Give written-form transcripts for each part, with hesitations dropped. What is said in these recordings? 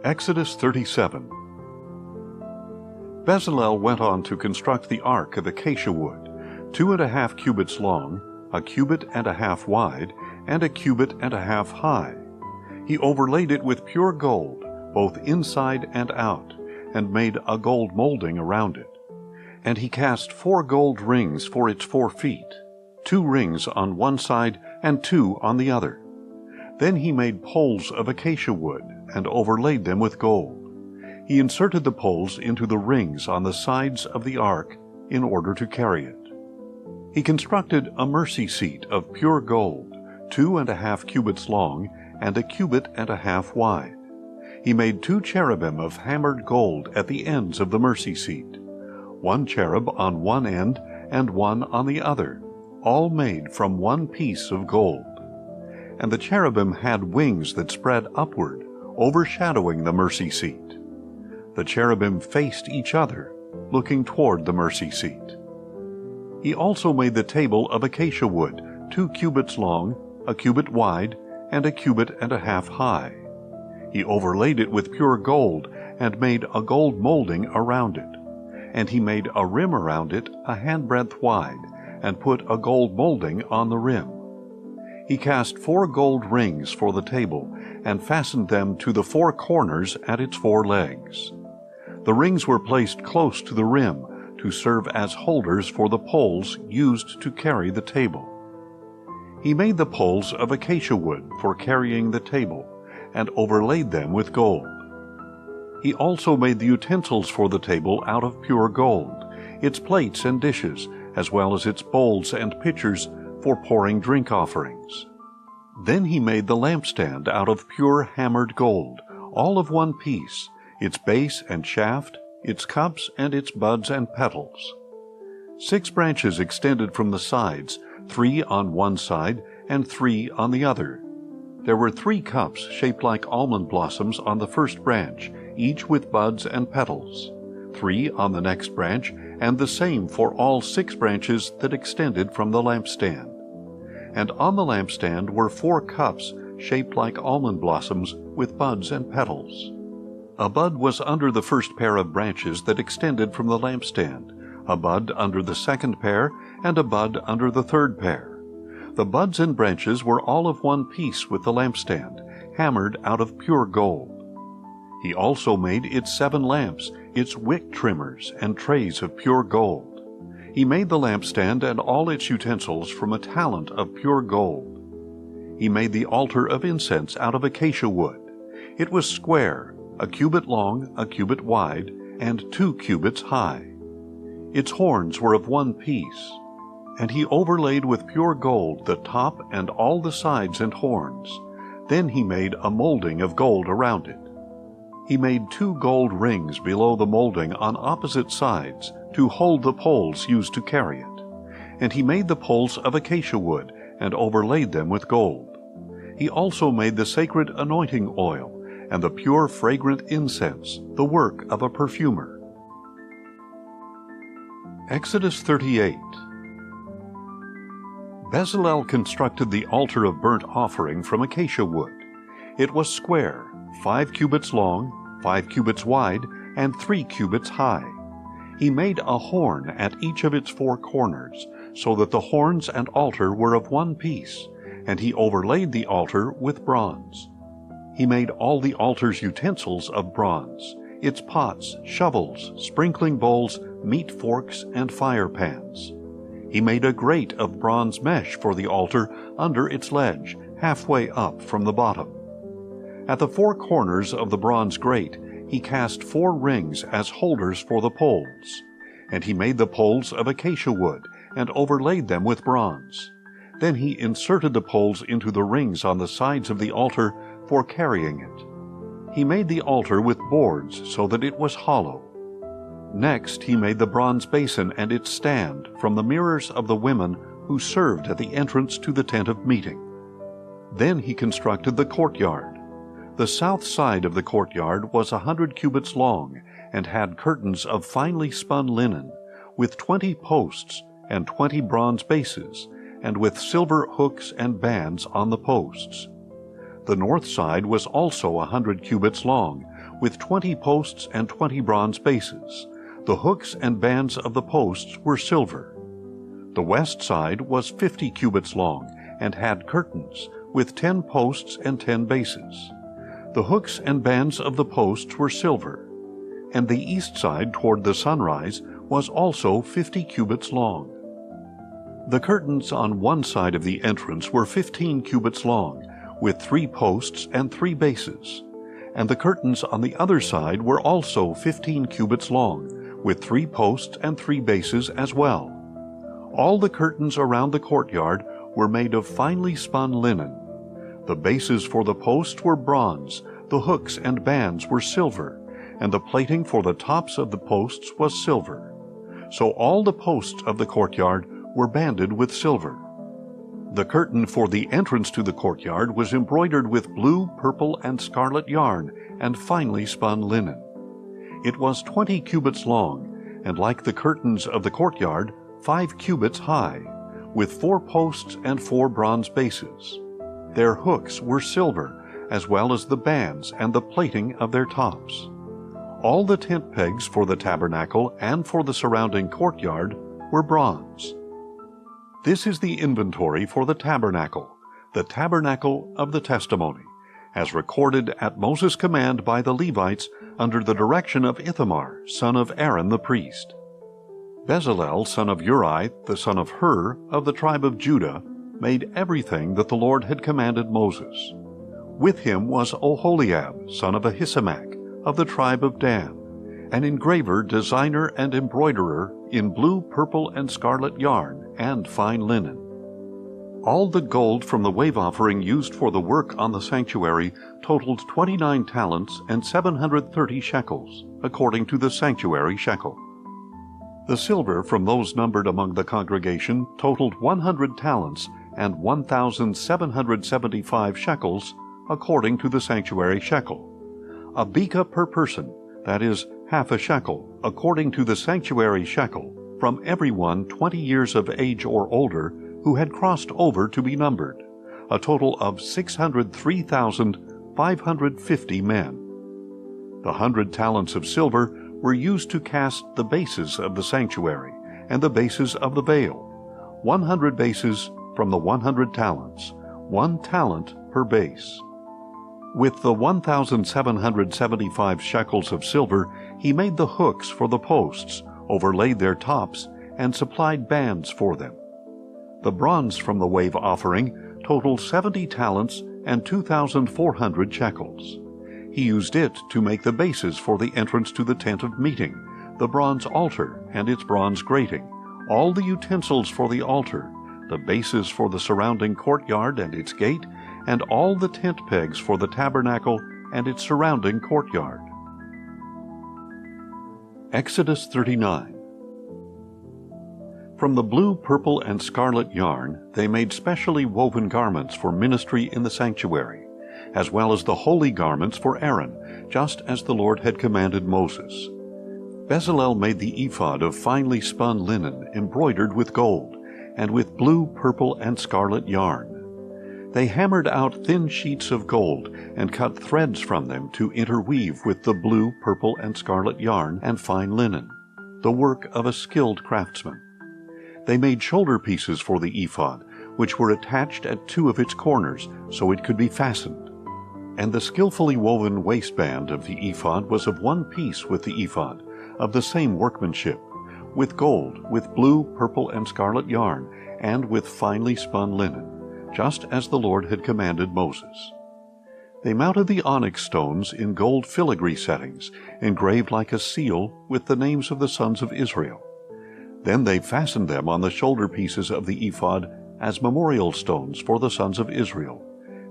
Exodus 37. Bezalel went on to construct the ark of acacia wood, 2.5 cubits long, 1.5 cubits wide, and 1.5 cubits high. He overlaid it with pure gold, both inside and out, and made a gold molding around it. And he cast 4 gold rings for its 4 feet, 2 rings on one side and 2 on the other. Then he made poles of acacia wood, and overlaid them with gold. He inserted the poles into the rings on the sides of the ark in order to carry it. He constructed a mercy seat of pure gold, 2.5 cubits long, and 1.5 cubits wide. He made 2 cherubim of hammered gold at the ends of the mercy seat, 1 cherub on one end and 1 on the other, all made from 1 piece of gold. And the cherubim had wings that spread upward, overshadowing the mercy seat. The cherubim faced each other, looking toward the mercy seat. He also made the table of acacia wood, 2 cubits long, 1 cubit wide, and 1.5 cubits high. He overlaid it with pure gold, and made a gold molding around it. And he made a rim around it 1 handbreadth wide, and put a gold molding on the rim. He cast 4 gold rings for the table, and fastened them to the 4 corners at its 4 legs. The rings were placed close to the rim to serve as holders for the poles used to carry the table. He made the poles of acacia wood for carrying the table, and overlaid them with gold. He also made the utensils for the table out of pure gold, its plates and dishes, as well as its bowls and pitchers for pouring drink offerings. Then he made the lampstand out of pure hammered gold, all of 1 piece, its base and shaft, its cups and its buds and petals. 6 branches extended from the sides, 3 on one side and 3 on the other. There were 3 cups shaped like almond blossoms on the first branch, each with buds and petals, 3 on the next branch, and the same for all 6 branches that extended from the lampstand. And on the lampstand were 4 cups shaped like almond blossoms with buds and petals. A bud was under the first pair of branches that extended from the lampstand, a bud under the second pair, and a bud under the third pair. The buds and branches were all of 1 piece with the lampstand, hammered out of pure gold. He also made its 7 lamps, its wick trimmers, and trays of pure gold. He made the lampstand and all its utensils from a talent of pure gold. He made the altar of incense out of acacia wood. It was square, 1 cubit long, 1 cubit wide, and 2 cubits high. Its horns were of 1 piece. And he overlaid with pure gold the top and all the sides and horns. Then he made a molding of gold around it. He made 2 gold rings below the molding on opposite sides to hold the poles used to carry it. And he made the poles of acacia wood and overlaid them with gold. He also made the sacred anointing oil and the pure fragrant incense, the work of a perfumer. Exodus 38. Bezalel constructed the altar of burnt offering from acacia wood. It was square, 5 cubits long, 5 cubits wide, and 3 cubits high. He made a horn at each of its 4 corners, so that the horns and altar were of 1 piece, and he overlaid the altar with bronze. He made all the altar's utensils of bronze, its pots, shovels, sprinkling bowls, meat forks, and fire pans. He made a grate of bronze mesh for the altar under its ledge, halfway up from the bottom. At the 4 corners of the bronze grate, he cast 4 rings as holders for the poles. And he made the poles of acacia wood, and overlaid them with bronze. Then he inserted the poles into the rings on the sides of the altar for carrying it. He made the altar with boards so that it was hollow. Next he made the bronze basin and its stand from the mirrors of the women who served at the entrance to the tent of meeting. Then he constructed the courtyard. The south side of the courtyard was 100 cubits long, and had curtains of finely spun linen, with 20 posts and 20 bronze bases, and with silver hooks and bands on the posts. The north side was also 100 cubits long, with 20 posts and 20 bronze bases. The hooks and bands of the posts were silver. The west side was 50 cubits long and had curtains, with 10 posts and 10 bases. The hooks and bands of the posts were silver. And the east side toward the sunrise was also 50 cubits long. The curtains on one side of the entrance were 15 cubits long, with 3 posts and 3 bases. And the curtains on the other side were also 15 cubits long, with 3 posts and 3 bases as well. All the curtains around the courtyard were made of finely spun linen. The bases for the posts were bronze, the hooks and bands were silver, and the plating for the tops of the posts was silver. So all the posts of the courtyard were banded with silver. The curtain for the entrance to the courtyard was embroidered with blue, purple, and scarlet yarn and finely spun linen. It was 20 cubits long, and like the curtains of the courtyard, 5 cubits high, with 4 posts and 4 bronze bases. Their hooks were silver, as well as the bands and the plating of their tops. All the tent pegs for the tabernacle and for the surrounding courtyard were bronze. This is the inventory for the tabernacle of the testimony, as recorded at Moses' command by the Levites under the direction of Ithamar, son of Aaron the priest. Bezalel, son of Uri, the son of Hur, of the tribe of Judah, made everything that the Lord had commanded Moses. With him was Oholiab, son of Ahisamach, of the tribe of Dan, an engraver, designer, and embroiderer in blue, purple, and scarlet yarn and fine linen. All the gold from the wave offering used for the work on the sanctuary totaled 29 talents and 730 shekels, according to the sanctuary shekel. The silver from those numbered among the congregation totaled 100 talents and 1,775 shekels, according to the sanctuary shekel. A beka per person, that is, half a shekel, according to the sanctuary shekel, from everyone 20 years of age or older who had crossed over to be numbered, a total of 603,550 men. The 100 talents of silver were used to cast the bases of the sanctuary and the bases of the veil, 100 bases from the 100 talents, 1 talent per base. With the 1,775 shekels of silver, he made the hooks for the posts, overlaid their tops, and supplied bands for them. The bronze from the wave offering totaled 70 talents and 2,400 shekels. He used it to make the bases for the entrance to the tent of meeting, the bronze altar and its bronze grating, all the utensils for the altar, the bases for the surrounding courtyard and its gate, and all the tent pegs for the tabernacle and its surrounding courtyard. Exodus 39. From the blue, purple, and scarlet yarn they made specially woven garments for ministry in the sanctuary, as well as the holy garments for Aaron, just as the Lord had commanded Moses. Bezalel made the ephod of finely spun linen embroidered with gold, and with blue, purple, and scarlet yarn. They hammered out thin sheets of gold and cut threads from them to interweave with the blue, purple, and scarlet yarn and fine linen, the work of a skilled craftsman. They made shoulder pieces for the ephod, which were attached at 2 of its corners so it could be fastened. And the skillfully woven waistband of the ephod was of one piece with the ephod, of the same workmanship, with gold, with blue, purple, and scarlet yarn, and with finely spun linen, just as the Lord had commanded Moses. They mounted the onyx stones in gold filigree settings, engraved like a seal with the names of the sons of Israel. Then they fastened them on the shoulder pieces of the ephod as memorial stones for the sons of Israel,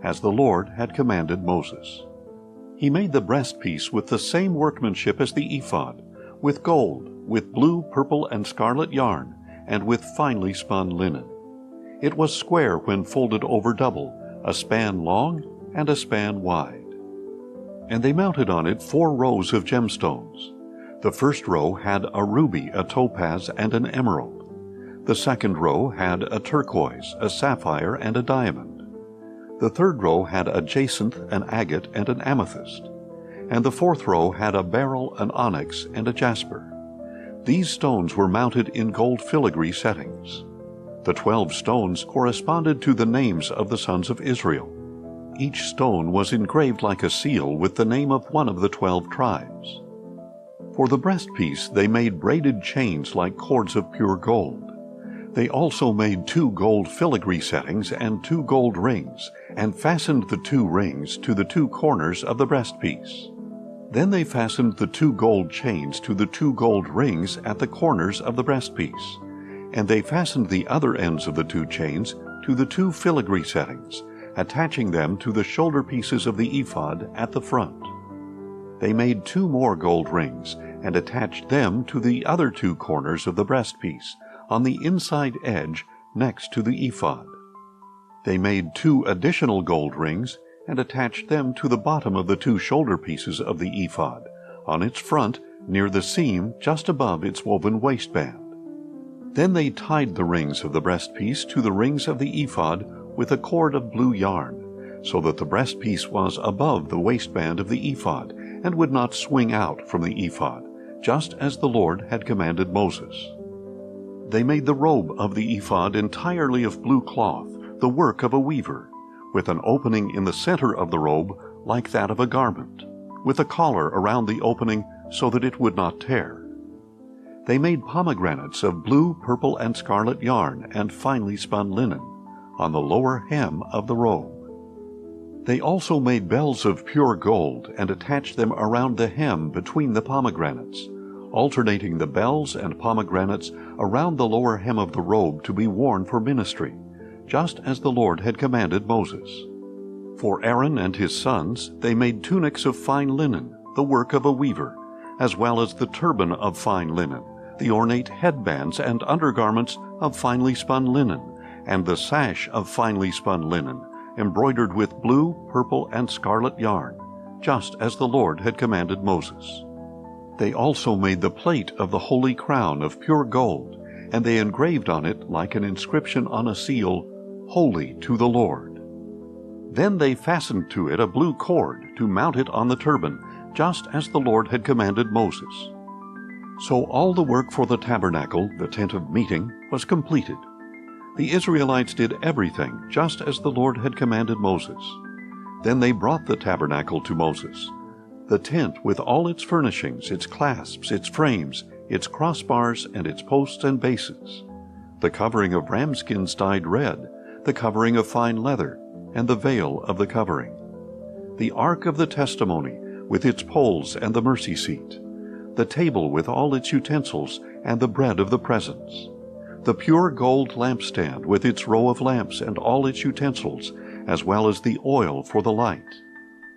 as the Lord had commanded Moses. He made the breastpiece with the same workmanship as the ephod, with gold, with blue, purple, and scarlet yarn, and with finely spun linen. It was square when folded over double, a span long and a span wide. And they mounted on it 4 rows of gemstones. The first row had a ruby, a topaz, and an emerald. The second row had a turquoise, a sapphire, and a diamond. The third row had a jacinth, an agate, and an amethyst. and the fourth row had a beryl, an onyx, and a jasper. These stones were mounted in gold filigree settings. The 12 stones corresponded to the names of the sons of Israel. Each stone was engraved like a seal with the name of one of the 12 tribes. For the breastpiece they made braided chains like cords of pure gold. They also made 2 gold filigree settings and 2 gold rings, and fastened the 2 rings to the 2 corners of the breastpiece. Then they fastened the 2 gold chains to the 2 gold rings at the corners of the breastpiece, and they fastened the other ends of the 2 chains to the 2 filigree settings, attaching them to the shoulder pieces of the ephod at the front. They made 2 more gold rings, and attached them to the other 2 corners of the breastpiece, on the inside edge next to the ephod. They made 2 additional gold rings, and attached them to the bottom of the 2 shoulder pieces of the ephod, on its front near the seam just above its woven waistband. Then they tied the rings of the breastpiece to the rings of the ephod with a cord of blue yarn, so that the breastpiece was above the waistband of the ephod, and would not swing out from the ephod, just as the Lord had commanded Moses. They made the robe of the ephod entirely of blue cloth, the work of a weaver, with an opening in the center of the robe like that of a garment, with a collar around the opening so that it would not tear. They made pomegranates of blue, purple, and scarlet yarn and finely spun linen on the lower hem of the robe. They also made bells of pure gold and attached them around the hem between the pomegranates, alternating the bells and pomegranates around the lower hem of the robe to be worn for ministry, just as the Lord had commanded Moses. For Aaron and his sons they made tunics of fine linen, the work of a weaver, as well as the turban of fine linen, the ornate headbands and undergarments of finely spun linen, and the sash of finely spun linen, embroidered with blue, purple, and scarlet yarn, just as the Lord had commanded Moses. They also made the plate of the holy crown of pure gold, and they engraved on it, like an inscription on a seal, "Holy to the Lord." Then they fastened to it a blue cord to mount it on the turban, just as the Lord had commanded Moses. So all the work for the tabernacle, the tent of meeting, was completed. The Israelites did everything just as the Lord had commanded Moses. Then they brought the tabernacle to Moses, the tent with all its furnishings, its clasps, its frames, its crossbars, and its posts and bases, the covering of ram skins dyed red, the covering of fine leather, and the veil of the covering, the ark of the testimony with its poles and the mercy seat, the table with all its utensils and the bread of the presence, the pure gold lampstand with its row of lamps and all its utensils, as well as the oil for the light,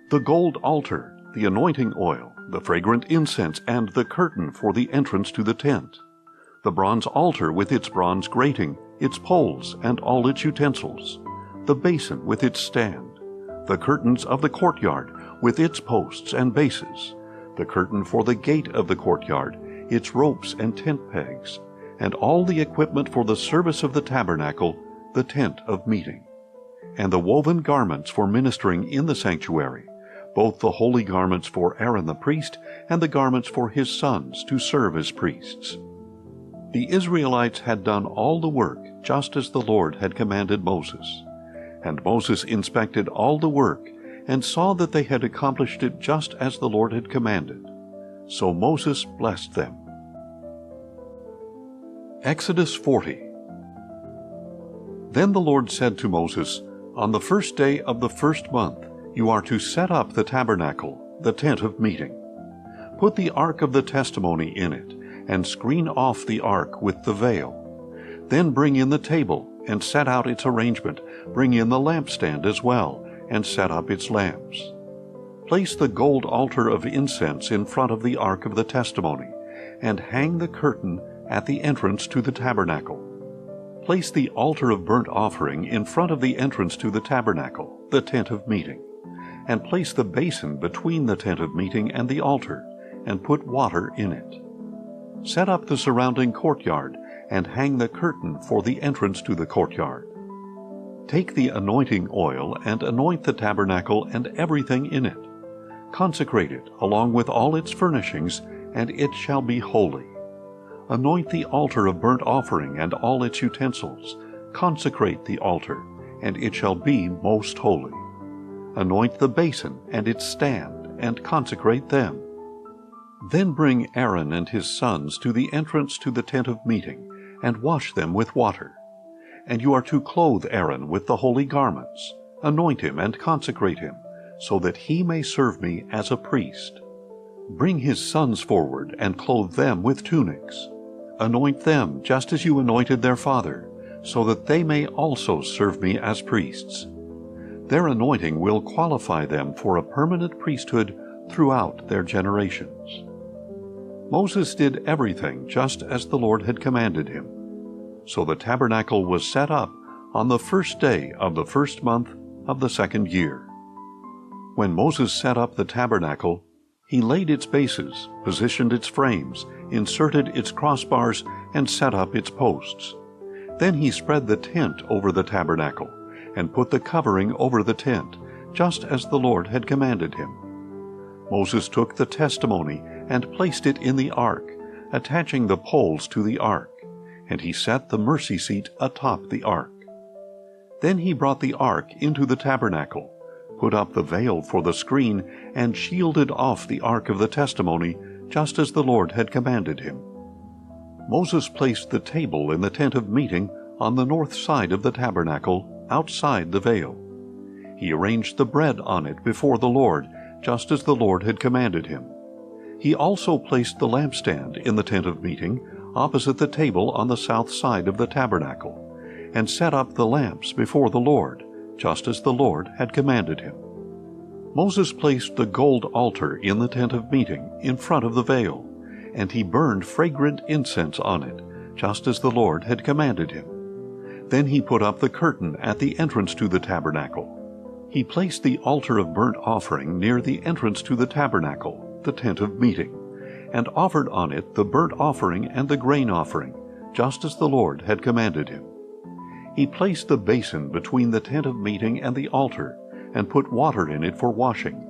the gold altar, the anointing oil, the fragrant incense, and the curtain for the entrance to the tent, the bronze altar with its bronze grating, its poles, and all its utensils, the basin with its stand, the curtains of the courtyard with its posts and bases, the curtain for the gate of the courtyard, its ropes and tent pegs, and all the equipment for the service of the tabernacle, the tent of meeting, and the woven garments for ministering in the sanctuary, both the holy garments for Aaron the priest and the garments for his sons to serve as priests. The Israelites had done all the work just as the Lord had commanded Moses. And Moses inspected all the work and saw that they had accomplished it just as the Lord had commanded. So Moses blessed them. Exodus 40. Then the Lord said to Moses, "On the first day of the first month you are to set up the tabernacle, the tent of meeting. Put the ark of the testimony in it, and screen off the ark with the veil. Then bring in the table, and set out its arrangement. Bring in the lampstand as well, and set up its lamps. Place the gold altar of incense in front of the ark of the testimony, and hang the curtain at the entrance to the tabernacle. Place the altar of burnt offering in front of the entrance to the tabernacle, the tent of meeting, and place the basin between the tent of meeting and the altar, and put water in it. Set up the surrounding courtyard, and hang the curtain for the entrance to the courtyard. Take the anointing oil and anoint the tabernacle and everything in it. Consecrate it along with all its furnishings, and it shall be holy. Anoint the altar of burnt offering and all its utensils. Consecrate the altar, and it shall be most holy. Anoint the basin and its stand, and consecrate them. Then bring Aaron and his sons to the entrance to the tent of meeting, and wash them with water. And you are to clothe Aaron with the holy garments, anoint him and consecrate him, so that he may serve me as a priest. Bring his sons forward and clothe them with tunics. Anoint them just as you anointed their father, so that they may also serve me as priests. Their anointing will qualify them for a permanent priesthood throughout their generations. Moses did everything just as the Lord had commanded him. So the tabernacle was set up on the first day of the first month of the second year. When Moses set up the tabernacle, he laid its bases, positioned its frames, inserted its crossbars, and set up its posts. Then he spread the tent over the tabernacle, and put the covering over the tent, just as the Lord had commanded him. Moses took the testimony and placed it in the ark, attaching the poles to the ark, and he set the mercy seat atop the ark. Then he brought the ark into the tabernacle, put up the veil for the screen, and shielded off the ark of the testimony, just as the Lord had commanded him. Moses placed the table in the tent of meeting on the north side of the tabernacle, outside the veil. He arranged the bread on it before the Lord, just as the Lord had commanded him. He also placed the lampstand in the tent of meeting, opposite the table on the south side of the tabernacle, and set up the lamps before the Lord, just as the Lord had commanded him. Moses placed the gold altar in the tent of meeting in front of the veil, and he burned fragrant incense on it, just as the Lord had commanded him. Then he put up the curtain at the entrance to the tabernacle. He placed the altar of burnt offering near the entrance to the tabernacle, the tent of meeting, and offered on it the burnt offering and the grain offering, just as the Lord had commanded him. He placed the basin between the tent of meeting and the altar, and put water in it for washing.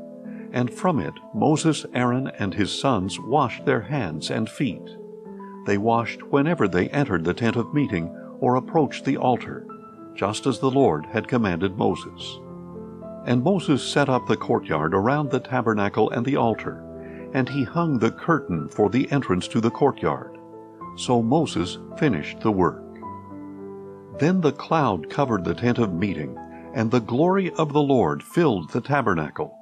And from it Moses, Aaron, and his sons washed their hands and feet. They washed whenever they entered the tent of meeting or approached the altar, just as the Lord had commanded Moses. And Moses set up the courtyard around the tabernacle and the altar, and he hung the curtain for the entrance to the courtyard. So Moses finished the work. Then the cloud covered the tent of meeting, and the glory of the Lord filled the tabernacle.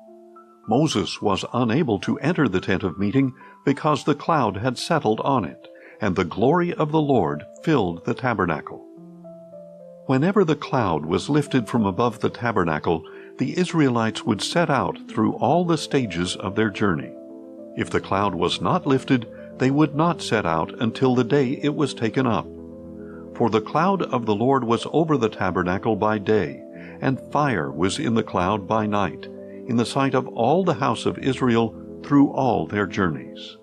Moses was unable to enter the tent of meeting because the cloud had settled on it, and the glory of the Lord filled the tabernacle. Whenever the cloud was lifted from above the tabernacle, the Israelites would set out through all the stages of their journey. If the cloud was not lifted, they would not set out until the day it was taken up. For the cloud of the Lord was over the tabernacle by day, and fire was in the cloud by night, in the sight of all the house of Israel through all their journeys.